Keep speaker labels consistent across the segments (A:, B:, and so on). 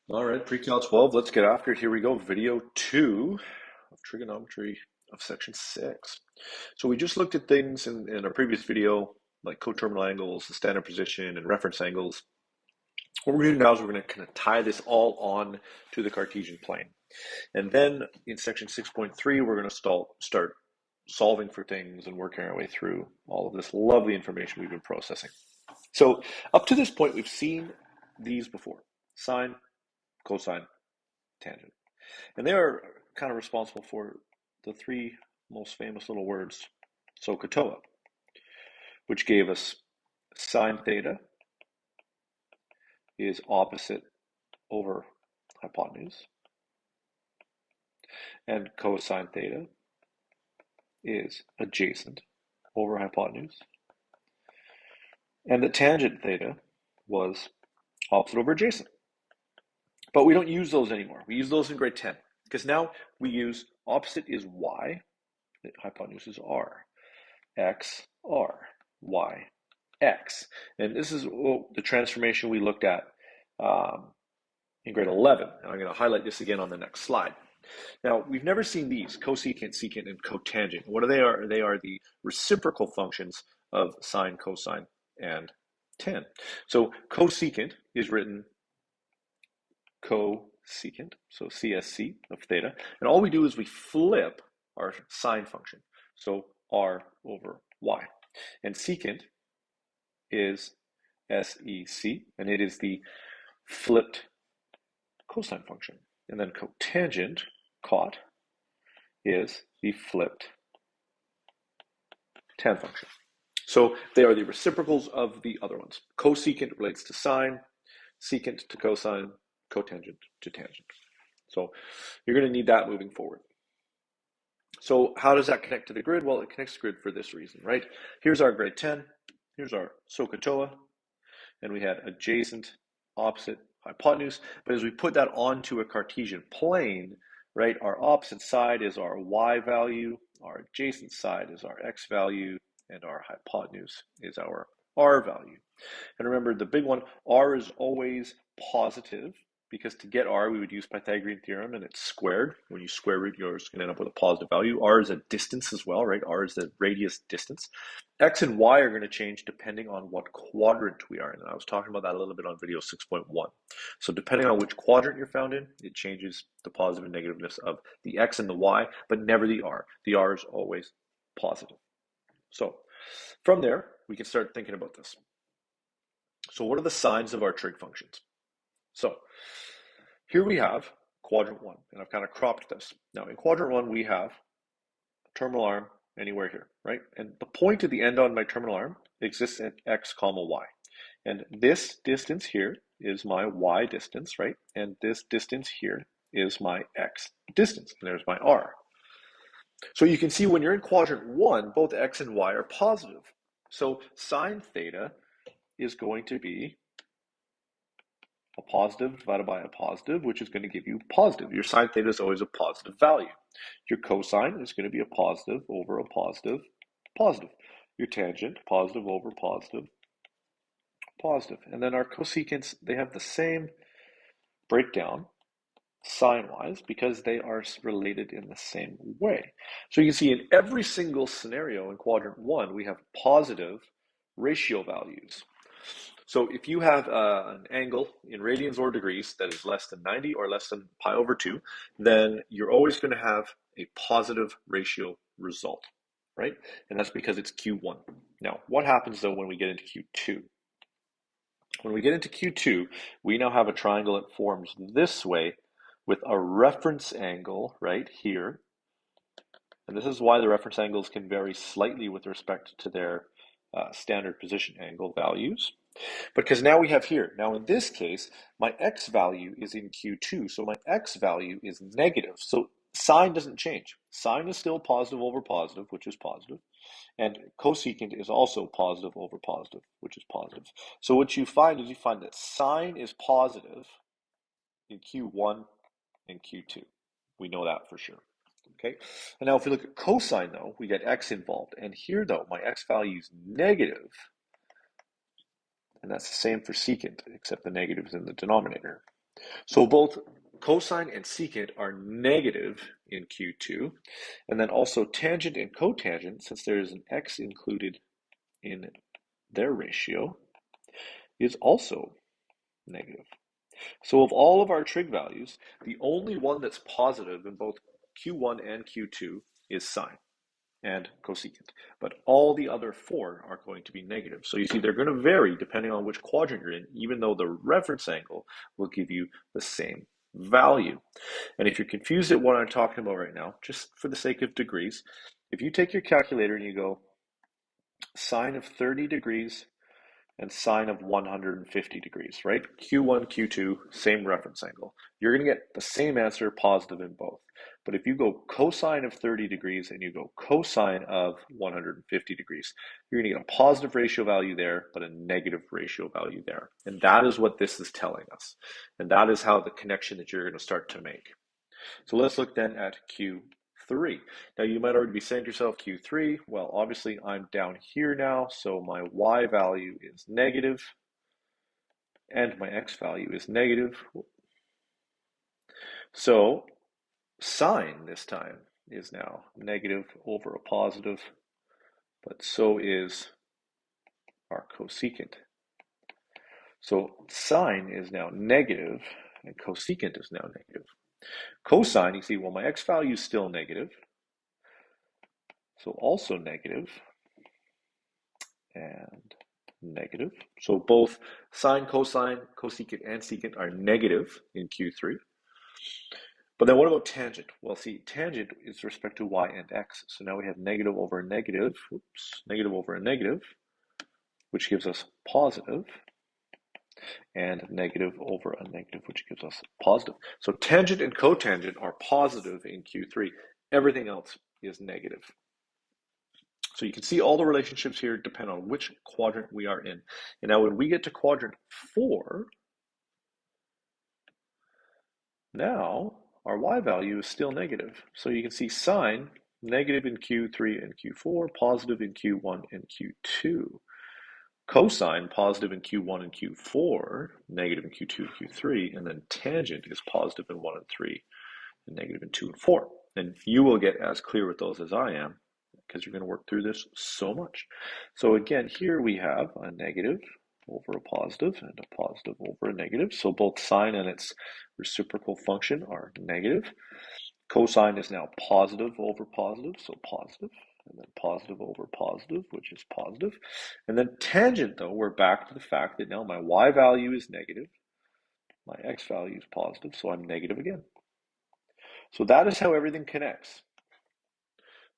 A: All right, pre-cal 12, let's get after it. Here we go, video 2 of trigonometry of section 6. So we just looked at things in our previous video, like coterminal angles, the standard position, and reference angles. What we're going to do now is we're going to kind of tie this all on to the Cartesian plane. And then in section 6.3, we're going to start solving for things and working our way through all of this lovely information we've been processing. So up to this point, we've seen these before: sine, cosine, tangent. And they are kind of responsible for the three most famous little words, SOHCAHTOA, which gave us sine theta is opposite over hypotenuse, and cosine theta is adjacent over hypotenuse, and the tangent theta was opposite over adjacent. But we don't use those anymore. We use those in grade 10 because now we use opposite is y, the hypotenuse is r, x, r, y, x. And this is the transformation we looked at in grade 11. And I'm going to highlight this again on the next slide. Now, we've never seen these, cosecant, secant, and cotangent. What are they? They are the reciprocal functions of sine, cosine, and tan. So cosecant is written cosecant, so CSC of theta. And all we do is we flip our sine function, so r over y. And secant is SEC, and it is the flipped cosine function. And then cotangent, cot, is the flipped tan function. So they are the reciprocals of the other ones. Cosecant relates to sine, secant to cosine, cotangent to tangent. So you're going to need that moving forward. So how does that connect to the grid? Well, it connects to the grid for this reason, right? Here's our grade 10. Here's our SOHCAHTOA. And we had adjacent, opposite, hypotenuse. But as we put that onto a Cartesian plane, right, our opposite side is our y value, our adjacent side is our x value, and our hypotenuse is our r value. And remember, the big one, r is always positive, because to get r, we would use Pythagorean theorem, and it's squared. When you square root, you're just going to end up with a positive value. R is a distance as well, right? R is the radius distance. X and Y are going to change depending on what quadrant we are in. And I was talking about that a little bit on video 6.1. So depending on which quadrant you're found in, it changes the positive and negativeness of the X and the Y, but never the R. The R is always positive. So from there, we can start thinking about this. So what are the signs of our trig functions? So here we have quadrant 1, and I've kind of cropped this. Now in quadrant 1, we have a terminal arm anywhere here, right? And the point at the end on my terminal arm exists at x comma y. And this distance here is my y distance, right? And this distance here is my x distance, and there's my r. So you can see when you're in quadrant 1, both x and y are positive. So sine theta is going to be a positive divided by a positive, which is going to give you positive. Your sine theta is always a positive value. Your cosine is going to be a positive over a positive, positive. Your tangent, positive over positive, positive. And then our cosecants, they have the same breakdown sine-wise because they are related in the same way. So you can see in every single scenario in quadrant 1, we have positive ratio values. So if you have an angle in radians or degrees that is less than 90 or less than pi over 2, then you're always going to have a positive ratio result, right? And that's because it's Q1. Now, what happens though when we get into Q2? When we get into Q2, we now have a triangle that forms this way with a reference angle right here. And this is why the reference angles can vary slightly with respect to their standard position angle values. Because now we have here, now in this case, my x value is in Q2, so my x value is negative. So sine doesn't change. Sine is still positive over positive, which is positive. And cosecant is also positive over positive, which is positive. So what you find is you find that sine is positive in Q1 and Q2. We know that for sure. Okay. And now if we look at cosine though, we get x involved. And here though, my x value is negative. And that's the same for secant, except the negative is in the denominator. So both cosine and secant are negative in Q2, and then also tangent and cotangent, since there is an x included in their ratio, is also negative. So of all of our trig values, the only one that's positive in both Q1 and Q2 is sine and cosecant, but all the other four are going to be negative. So you see they're going to vary depending on which quadrant you're in, even though the reference angle will give you the same value. And if you're confused at what I'm talking about right now, just for the sake of degrees, if you take your calculator and you go sine of 30 degrees and sine of 150 degrees, right? Q1, Q2, same reference angle. You're going to get the same answer, positive in both. But if you go cosine of 30 degrees and you go cosine of 150 degrees, you're going to get a positive ratio value there, but a negative ratio value there. And that is what this is telling us. And that is how the connection that you're going to start to make. So let's look then at Q3. Now you might already be saying to yourself, Q3, well, obviously I'm down here now, so my y value is negative, and my x value is negative. So sine this time is now negative over a positive, but so is our cosecant. So sine is now negative, and cosecant is now negative. Cosine, you see, well, my x value is still negative, so also negative and negative. So both sine, cosine, cosecant, and secant are negative in Q3. But then what about tangent? Well, see, tangent is respect to y and x. So now we have negative over a negative, negative over a negative, which gives us positive, and negative over a negative, which gives us positive. So tangent and cotangent are positive in Q3. Everything else is negative. So you can see all the relationships here depend on which quadrant we are in. And now when we get to quadrant 4, now our y value is still negative. So you can see sine negative in Q3 and Q4, positive in Q1 and Q2. Cosine positive in Q1 and Q4, negative in Q2 and Q3, and then tangent is positive in 1 and 3, and negative in 2 and 4. And you will get as clear with those as I am, because you're going to work through this so much. So again, here we have a negative over a positive and a positive over a negative. So both sine and its reciprocal function are negative. Cosine is now positive over positive, so positive, and then positive over positive, which is positive. And then tangent, though, we're back to the fact that now my y value is negative, my x value is positive, so I'm negative again. So that is how everything connects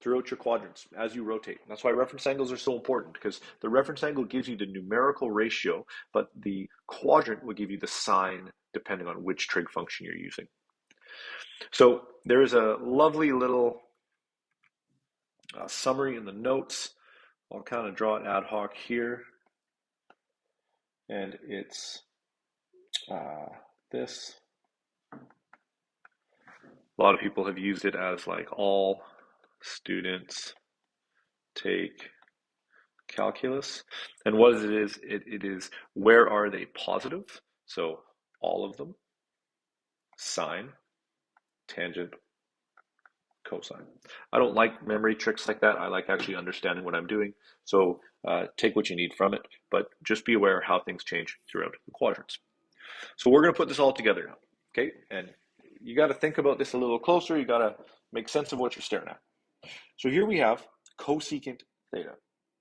A: throughout your quadrants as you rotate. That's why reference angles are so important, because the reference angle gives you the numerical ratio, but the quadrant will give you the sign depending on which trig function you're using. So there is a lovely little summary in the notes. I'll kind of draw it ad hoc here. And it's this. A lot of people have used it as like all students take calculus. And what it is, it is where are they positive? So all of them, sine, tangent, cosine. I don't like memory tricks like that. I like actually understanding what I'm doing. So take what you need from it, but just be aware how things change throughout the quadrants. So we're going to put this all together now, okay? And you got to think about this a little closer. You got to make sense of what you're staring at. So here we have cosecant theta.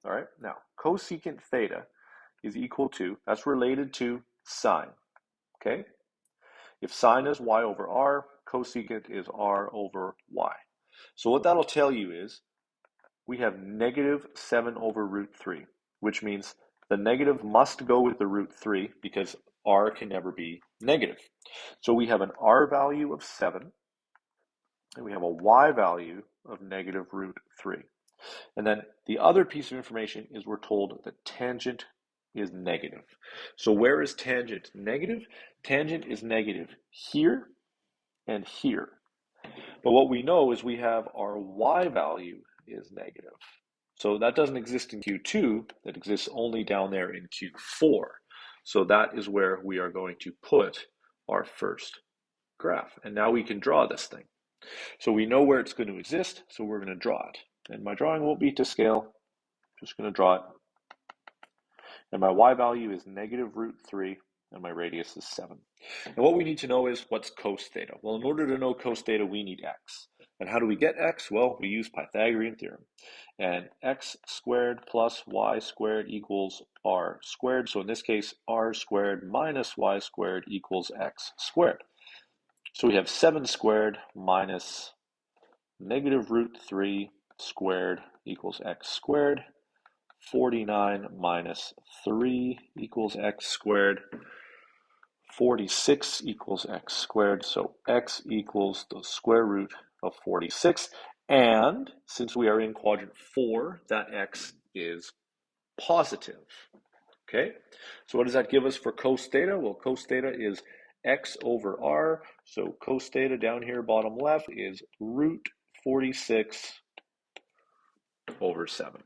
A: All right, now cosecant theta is equal to, that's related to sine, okay? If sine is y over r, cosecant is r over y. So what that'll tell you is we have negative 7 over root 3, which means the negative must go with the root 3 because r can never be negative. So we have an r value of 7, and we have a y value of negative root 3. And then the other piece of information is we're told that tangent is negative. So where is tangent negative? Tangent is negative here and here. But what we know is we have our y value is negative. So that doesn't exist in Q2, that exists only down there in Q4. So that is where we are going to put our first graph. And now we can draw this thing. So we know where it's going to exist, so we're going to draw it. And my drawing won't be to scale. I'm just going to draw it. And my y value is -√3, and my radius is 7. And what we need to know is what's cos theta. Well, in order to know cos theta, we need x. And how do we get x? Well, we use Pythagorean theorem. And x squared plus y squared equals r squared. So in this case, r squared minus y squared equals x squared. So we have 7 squared minus -√3 squared equals x squared. 49 minus 3 equals x squared. 46 equals x squared. So x equals the square root of 46. And since we are in quadrant 4, that x is positive. Okay, so what does that give us for cos theta? Well, cos theta is x over r. So cos theta down here, bottom left, is √46 over 7.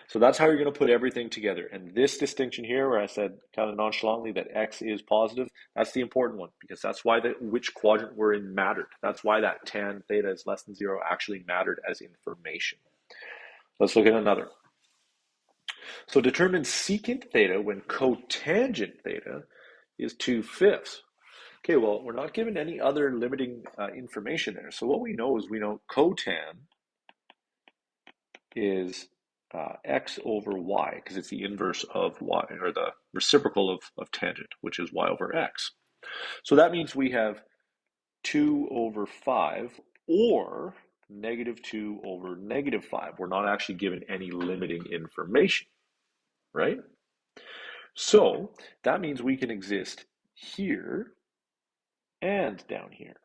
A: So that's how you're going to put everything together. And this distinction here, where I said kind of nonchalantly that x is positive, that's the important one, because that's why which quadrant we're in mattered. That's why that tan theta is less than 0 actually mattered as information. Let's look at another. So determine secant theta when cotangent theta is 2/5. Okay, well, we're not given any other limiting information there. So what we know is we know cotan is x over y, because it's the inverse of y, or the reciprocal of tangent, which is y over x. So that means we have 2 over 5 or -2 over -5. We're not actually given any limiting information, right? So that means we can exist here and down here.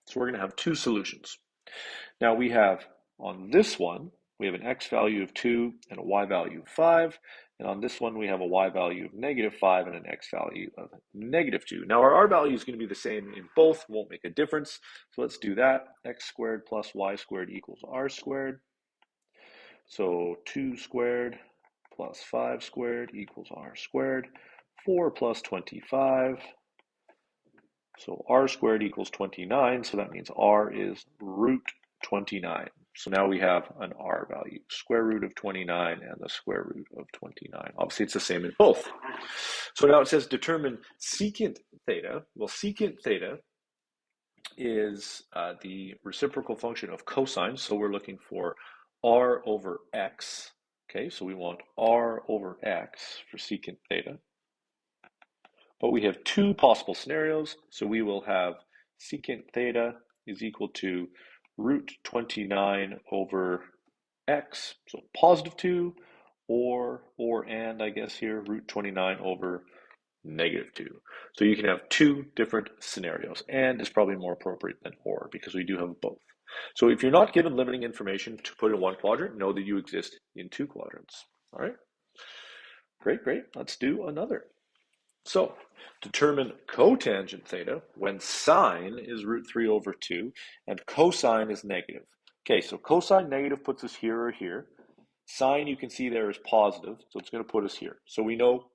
A: So we're going to have two solutions. Now we have, on this one, we have an x value of 2 and a y value of 5. And on this one, we have a y value of -5 and an x value of -2. Now our r value is going to be the same in both, won't make a difference. So let's do that. X squared plus y squared equals r squared. So 2 squared plus 5 squared equals r squared. 4 plus 25. So r squared equals 29. So that means r is √29. So now we have an r value, square root of 29 and the square root of 29. Obviously, it's the same in both. So now it says determine secant theta. Well, secant theta is the reciprocal function of cosine. So we're looking for r over x. Okay, so we want r over x for secant theta. But we have two possible scenarios. So we will have secant theta is equal to √29 over x, so +2, and I guess here, √29 over -2. So you can have two different scenarios, and it's probably more appropriate than or, because we do have both. So if you're not given limiting information to put in one quadrant, know that you exist in two quadrants. All right? Great. Let's do another. So determine cotangent theta when sine is √3 over 2 and cosine is negative. Okay, so cosine negative puts us here or here. Sine, you can see there, is positive, so it's going to put us here. So we know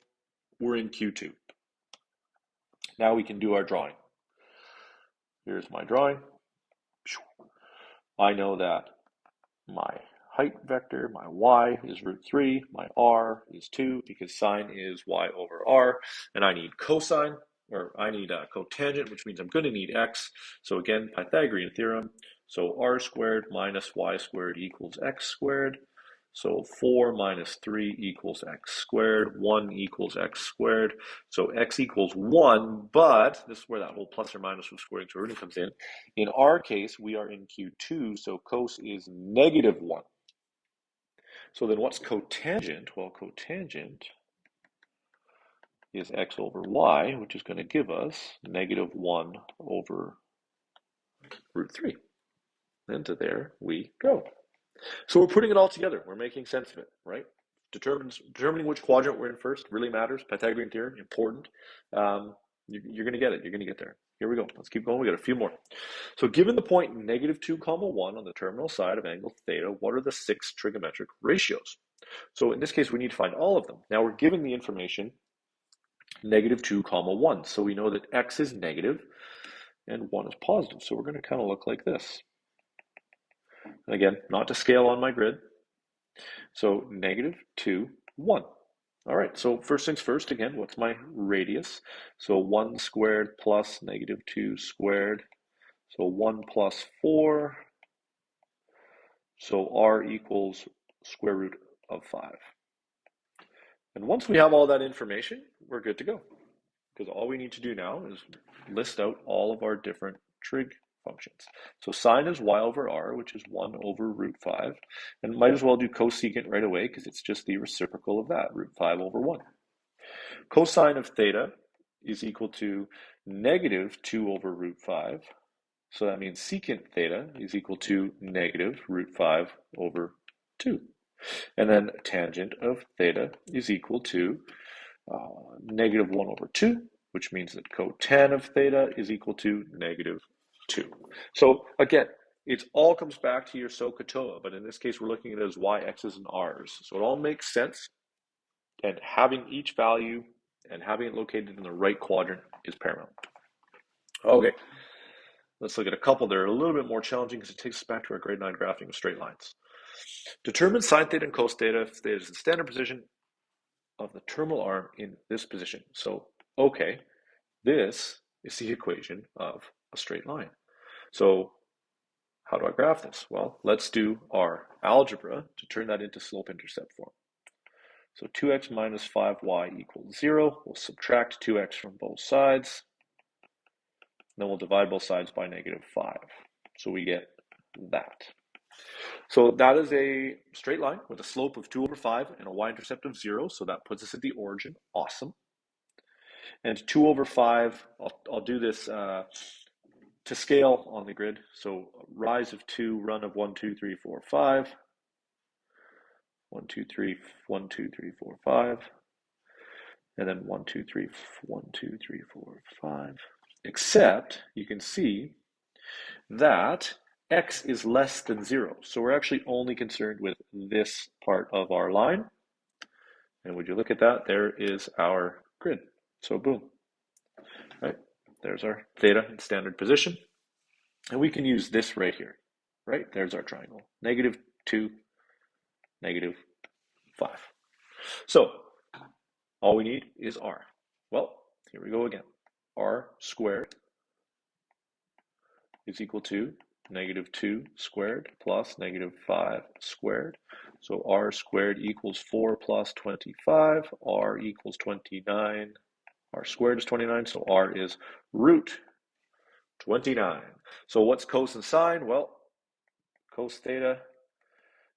A: we're in Q2. Now we can do our drawing. Here's my drawing. I know that my height vector, my y is √3, my r is 2, because sine is y over r, and I need cosine, or I need cotangent, which means I'm going to need x. So again, Pythagorean theorem. So r squared minus y squared equals x squared. So 4 minus 3 equals x squared. 1 equals x squared. So x equals 1, but this is where that whole plus or minus from squaring to rooting comes in. In our case, we are in Q2, so cos is -1. So then what's cotangent? Well, cotangent is x over y, which is going to give us -1 over √3. And to there we go. So we're putting it all together. We're making sense of it, right? Determining which quadrant we're in first really matters. Pythagorean theorem, important. You're going to get it. You're going to get there. Here we go. Let's keep going. We got a few more. So given the point -2, 1 on the terminal side of angle theta, what are the 6 trigonometric ratios? So in this case, we need to find all of them. Now we're given the information negative 2 comma 1. So we know that x is negative and 1 is positive. So we're going to kind of look like this. And again, not to scale on my grid. So negative 2, 1. All right, so first things first, again, what's my radius? So 1 squared plus negative 2 squared. So 1 plus 4. So r equals square root of 5. And once we have all that information, we're good to go. Because all we need to do now is list out all of our different trig functions. So sine is y over r, which is 1 over root 5. And might as well do cosecant right away because it's just the reciprocal of that, root 5 over 1. Cosine of theta is equal to negative 2 over root 5. So that means secant theta is equal to negative root 5 over 2. And then tangent of theta is equal to negative 1 over 2, which means that cotan of theta is equal to negative 2. So again, it all comes back to your SOHCAHTOA, but in this case, we're looking at it as y, x's, and r's. So it all makes sense, and having each value and having it located in the right quadrant is paramount. Okay, let's look at a couple that are a little bit more challenging because it takes us back to our grade 9 graphing of straight lines. Determine sine theta and cos theta if theta is the standard position of the terminal arm in this position. So, okay, this is the equation of a straight line. So how do I graph this? Well, let's do our algebra to turn that into slope-intercept form. So 2x minus 5y equals 0. We'll subtract 2x from both sides. Then we'll divide both sides by negative 5. So we get that. So that is a straight line with a slope of 2 over 5 and a y-intercept of 0. So that puts us at the origin. Awesome. And 2 over 5, I'll do this to scale on the grid. So rise of 2, run of 1, 2, 3, 4, 5. 1, 2, 3, 1, 2, 3, 4, 5. And then 1, 2, 3, 1, 2, 3, 4, 5. Except you can see that x is less than 0. So we're actually only concerned with this part of our line. And would you look at that? There is our grid. So boom. Right? There's our theta in standard position. And we can use this right here. Right? There's our triangle. Negative 2, negative 5. So all we need is r. Well, here we go again. R squared is equal to negative 2 squared plus negative 5 squared. So r squared equals 4 plus 25. R equals 29. R squared is 29, so r is root 29. So what's cos and sine? Well, cos theta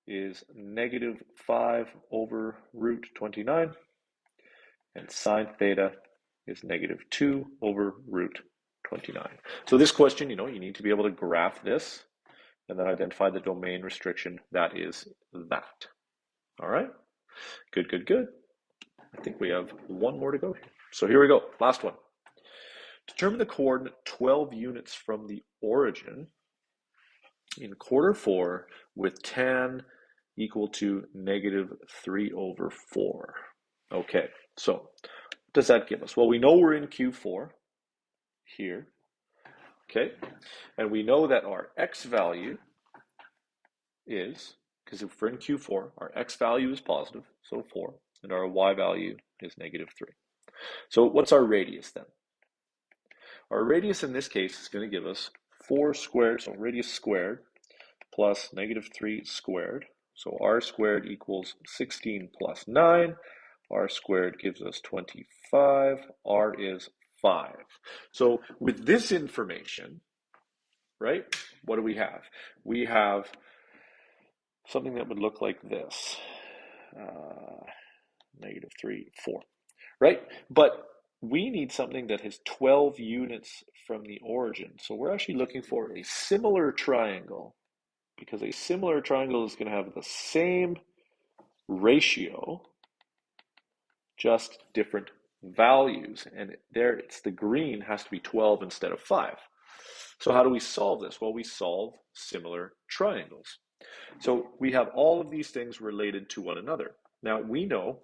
A: is negative 5 over root 29. And sine theta is negative 2 over root 29. So this question, you need to be able to graph this and then identify the domain restriction that is that. All right? Good, good, good. I think we have one more to go here. So here we go. Last one. Determine the coordinate 12 units from the origin in quarter 4 with tan equal to negative 3 over 4. Okay, so what does that give us? Well, we know we're in Q4 here, okay? And we know that our x value is, because if we're in Q4, our x value is positive, so 4, and our y value is negative 3. So what's our radius then? Our radius in this case is going to give us 4 squared, so radius squared, plus negative 3 squared. So r squared equals 16 plus 9. R squared gives us 25. R is 5. So with this information, right, what do we have? We have something that would look like this. Negative 3, 4, right? But we need something that has 12 units from the origin. So we're actually looking for a similar triangle, because a similar triangle is going to have the same ratio, just different values. And there, it's the green has to be 12 instead of 5. So how do we solve this? Well, we solve similar triangles. So we have all of these things related to one another. Now, we know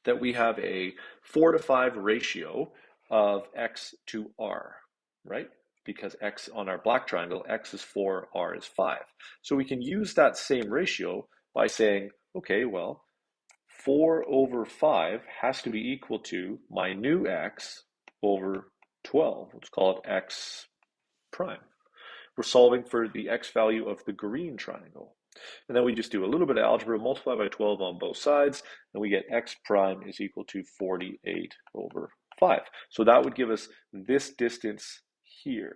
A: that we have a 4 to 5 ratio of x to r, right? Because x on our black triangle, x is 4, r is 5. So we can use that same ratio by saying, okay, well, 4 over 5 has to be equal to my new x over 12. Let's call it x prime. We're solving for the x value of the green triangle. And then we just do a little bit of algebra, multiply by 12 on both sides, and we get x prime is equal to 48 over 5. So that would give us this distance here,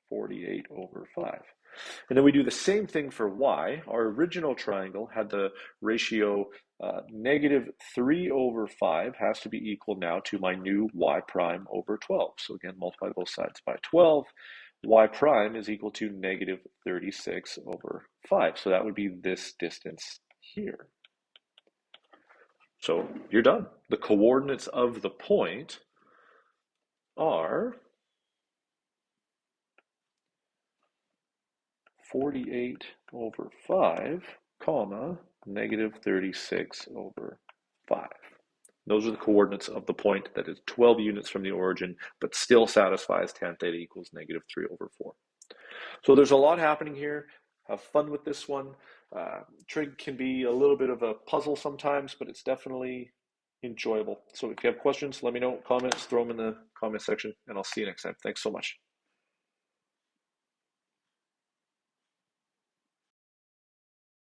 A: 48 over 5. And then we do the same thing for y. Our original triangle had the ratio negative 3 over 5 has to be equal now to my new y prime over 12. So again, multiply both sides by 12. Y prime is equal to negative 36 over 5. So that would be this distance here. So you're done. The coordinates of the point are 48 over 5, comma, negative 36 over 5. Those are the coordinates of the point that is 12 units from the origin, but still satisfies tan theta equals negative 3 over 4. So there's a lot happening here. Have fun with this one. Trig can be a little bit of a puzzle sometimes, but it's definitely enjoyable. So if you have questions, let me know, comments, throw them in the comment section, and I'll see you next time. Thanks so much.